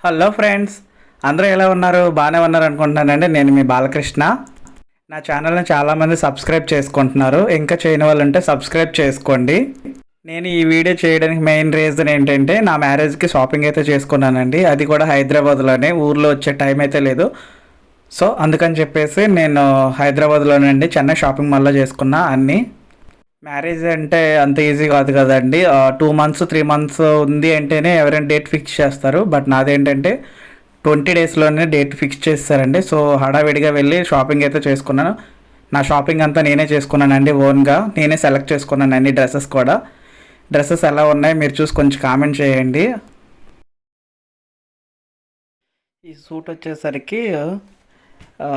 Hello friends, అందరూ ఎలా ఉన్నారు? బాగానే ఉన్నారు అనుకుంటున్నానండి. నేను మీ బాలకృష్ణ. నా ఛానల్ని చాలామంది సబ్స్క్రైబ్ చేసుకుంటున్నారు. ఇంకా చేయని వాళ్ళు ఉంటే సబ్స్క్రైబ్ చేసుకోండి. నేను ఈ వీడియో చేయడానికి మెయిన్ రీజన్ ఏంటంటే, నా మ్యారేజ్కి షాపింగ్ అయితే చేసుకున్నానండి. అది కూడా హైదరాబాద్లోనే. ఊర్లో వచ్చే టైం అయితే లేదు. సో అందుకని చెప్పేసి నేను హైదరాబాద్లోనండి చెన్నై షాపింగ్ మాల్లో చేసుకున్నా అన్నీ. మ్యారేజ్ అంటే అంత ఈజీ కాదు కదండి. 2 మంత్స్ 3 మంత్స్ ఉంది అంటేనే ఎవరైనా డేట్ ఫిక్స్ చేస్తారు. బట్ నాదేంటంటే 20 డేస్లోనే డేట్ ఫిక్స్ చేస్తారండి. సో హడావిడిగా వెళ్ళి షాపింగ్ అయితే చేసుకున్నాను. నా షాపింగ్ అంతా నేనే చేసుకున్నానండి. ఓన్గా నేనే సెలెక్ట్ చేసుకున్నాను అన్ని డ్రెస్సెస్ కూడా. డ్రెస్సెస్ ఎలా ఉన్నాయి మీరు చూసి కొంచెం కామెంట్ చేయండి. ఈ సూట్ వచ్చేసరికి ఆ,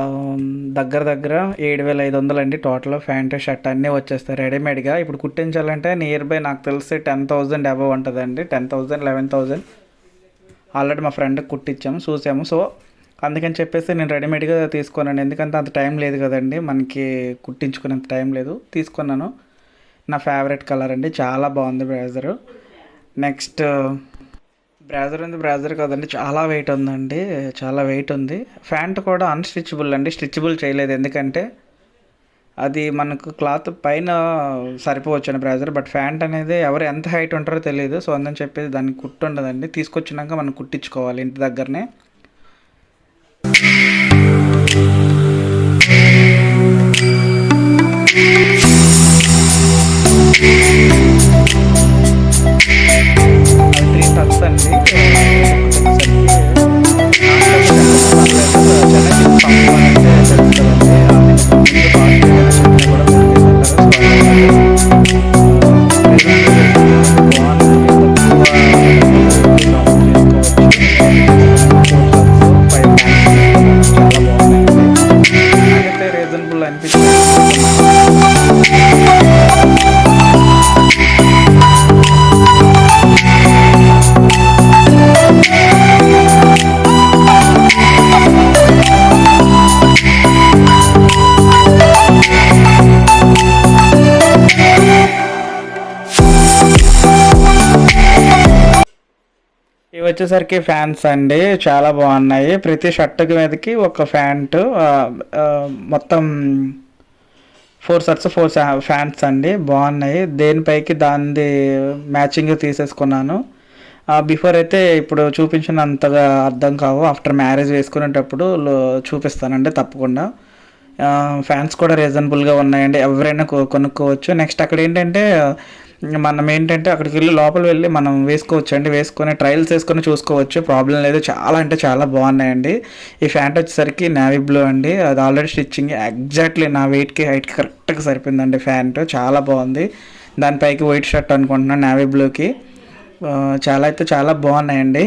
దగ్గర దగ్గర 7,500 అండి. టోటల్ ప్యాంట్ షర్ట్ అన్నీ వచ్చేస్తాయి రెడీమేడ్గా. ఇప్పుడు కుట్టించాలంటే నియర్ బై నాకు తెలిసి 10,000 అబవ్ ఉంటుందండి. 10,000 11,000 ఆల్రెడీ మా ఫ్రెండ్కి కుట్టించాము, చూసాము. సో అందుకని చెప్పేసి నేను రెడీమేడ్గా తీసుకున్నాను. ఎందుకంటే అంత టైం లేదు కదండి, మనకి కుట్టించుకునేంత టైం లేదు. తీసుకున్నాను. నా ఫేవరెట్ కలర్ అండి, చాలా బాగుంది బ్లేజరు. నెక్స్ట్ బ్రాజర్ ఉంది. బ్రాజర్ కదండి, చాలా వెయిట్ ఉందండి, చాలా వెయిట్ ఉంది. ప్యాంట్ కూడా అన్స్టిచబుల్ అండి, స్టిచబుల్ చేయలేదు. ఎందుకంటే అది మనకు క్లాత్ పైన సరిపోవచ్చు అని బ్రాజర్. బట్ ప్యాంట్ అనేది ఎవరు ఎంత హైట్ ఉంటారో తెలియదు. సో అందుకని చెప్పేసి దానికి కుట్టు ఉండదండి. తీసుకొచ్చినాక మనం కుట్టించుకోవాలి ఇంటి దగ్గరనే. అది 3 టక్స్ అండి. రీజనబుల్ అనిపించింది. ఇవి వచ్చేసరికి ఫ్యాన్స్ అండి, చాలా బాగున్నాయి. ప్రతి షర్ట్ మీదకి ఒక ప్యాంటు, మొత్తం 4 షర్ట్స్ 4 ఫ్యాన్స్ అండి, బాగున్నాయి. దేనిపైకి దానిది మ్యాచింగ్ తీసేసుకున్నాను. బిఫోర్ అయితే ఇప్పుడు చూపించినంతగా అర్థం కావు. ఆఫ్టర్ మ్యారేజ్ వేసుకునేటప్పుడు చూపిస్తానండి తప్పకుండా. ఫ్యాన్స్ కూడా రీజనబుల్గా ఉన్నాయండి, ఎవరైనా కొనుక్కోవచ్చు. నెక్స్ట్ అక్కడ ఏంటంటే మనం ఏంటంటే అక్కడికి వెళ్ళి లోపల వెళ్ళి మనం వేసుకోవచ్చు అండి. వేసుకొని ట్రయల్స్ వేసుకొని చూసుకోవచ్చు, ప్రాబ్లం లేదు. చాలా అంటే చాలా బాగున్నాయండి. ఈ ప్యాంట్ వచ్చేసరికి నేవీ బ్లూ అండి, అది ఆల్రెడీ స్టిచ్చింగ్ ఎగ్జాక్ట్లీ నా వెయిట్కి హైట్కి కరెక్ట్గా సరిపోయిందండి. ప్యాంటు చాలా బాగుంది. దానిపైకి వైట్ షర్ట్ అనుకుంటున్నాను నేవీ బ్లూకి. చాలా అయితే చాలా బాగున్నాయండి.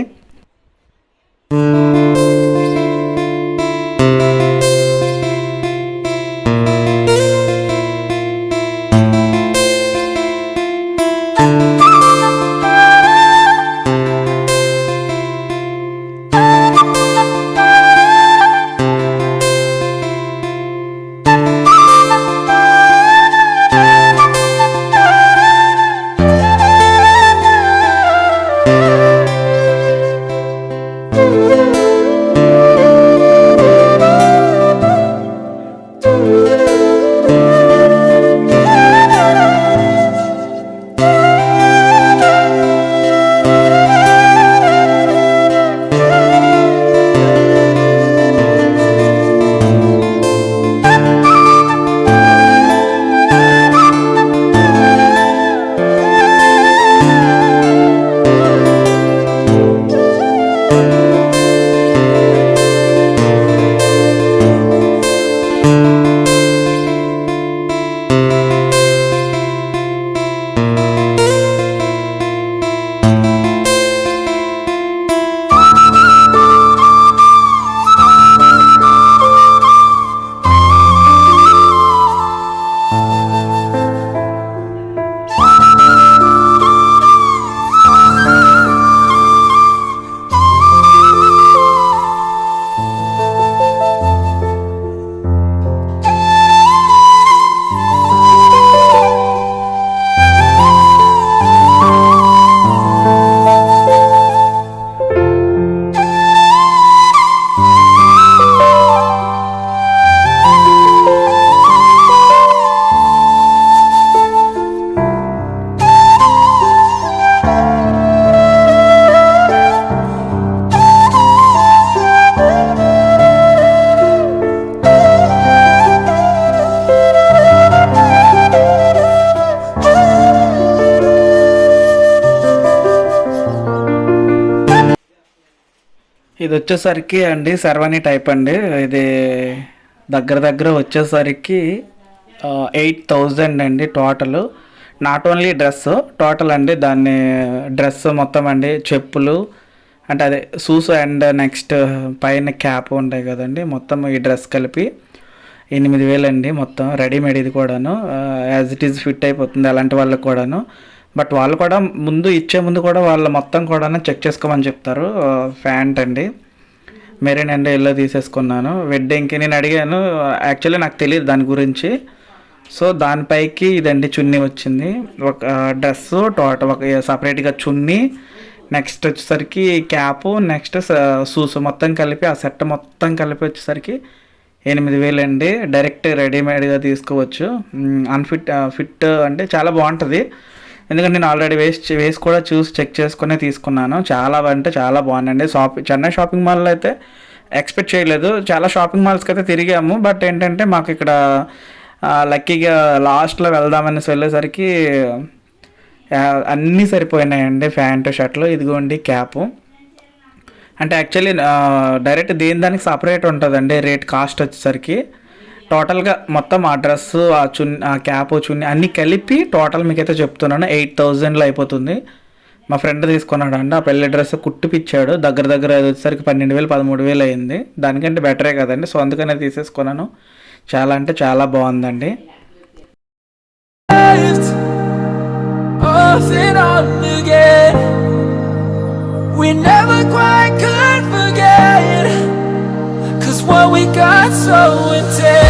ఇది వచ్చేసరికి అండి శర్వాణి టైప్ అండి. ఇది దగ్గర దగ్గర వచ్చేసరికి 8,000 అండి total. Not only dress, total అండి. దాన్ని డ్రెస్ మొత్తం అండి, చెప్పులు అంటే అదే షూస్ అండ్ నెక్స్ట్ పైన క్యాప్ ఉంటాయి కదండి, మొత్తం ఈ డ్రెస్ కలిపి 8,000 అండి మొత్తం. రెడీమేడ్ ఇది కూడాను, యాజ్ ఇట్ ఈజ్ ఫిట్ అయిపోతుంది అలాంటి వాళ్ళకి కూడాను. బట్ వాళ్ళు కూడా ముందు ఇచ్చే ముందు కూడా వాళ్ళు మొత్తం కూడా చెక్ చేసుకోమని చెప్తారు. ప్యాంట్ అండి మెరీన్ అండ్ ఎల్లో తీసేసుకున్నాను వెడ్డింగ్కి. నేను అడిగాను, యాక్చువల్లీ నాకు తెలియదు దాని గురించి. సో దానిపైకి ఇదండి చున్నీ వచ్చింది, ఒక డ్రెస్ టోటల్ ఒక సపరేట్గా చున్నీ, నెక్స్ట్ వచ్చేసరికి క్యాపు, నెక్స్ట్ షూస్ మొత్తం కలిపి ఆ సెట్ మొత్తం కలిపి వచ్చేసరికి 8,000 అండి. డైరెక్ట్ రెడీమేడ్గా తీసుకోవచ్చు. ఫిట్ అంటే చాలా బాగుంటుంది. ఎందుకంటే నేను ఆల్రెడీ వేసి కూడా చూసి చెక్ చేసుకునే తీసుకున్నాను. చాలా అంటే చాలా బాగుందండి. చెన్నై షాపింగ్ మాల్లో అయితే ఎక్స్పెక్ట్ చేయలేదు. చాలా షాపింగ్ మాల్స్కి అయితే తిరిగాము, బట్ ఏంటంటే మాకు ఇక్కడ లక్కీగా లాస్ట్లో వెళ్దామని వెళ్ళేసరికి అన్నీ సరిపోయినాయండి. ప్యాంటు షర్ట్లు, ఇదిగోండి క్యాపు. అంటే యాక్చువల్లీ డైరెక్ట్ దానికి సపరేట్ ఉంటుందండి రేట్, కాస్ట్ వచ్చేసరికి. టోటల్గా మొత్తం ఆ డ్రెస్సు, ఆ ఆ క్యాప్, చున్నీ అన్నీ కలిపి టోటల్ మీకైతే చెప్తున్నాను 8,000లో అయిపోతుంది. మా ఫ్రెండ్ తీసుకున్నాడు అండి, ఆ పెళ్లి డ్రెస్ కుట్టిపిచ్చాడు. దగ్గర దగ్గర అది వచ్చేసరికి 12,000 13,000 అయింది. దానికంటే బెటరే కదండి, సో అందుకనే తీసేసుకున్నాను. చాలా అంటే చాలా బాగుందండి. We never quite could forget, 'cause what we got so intense.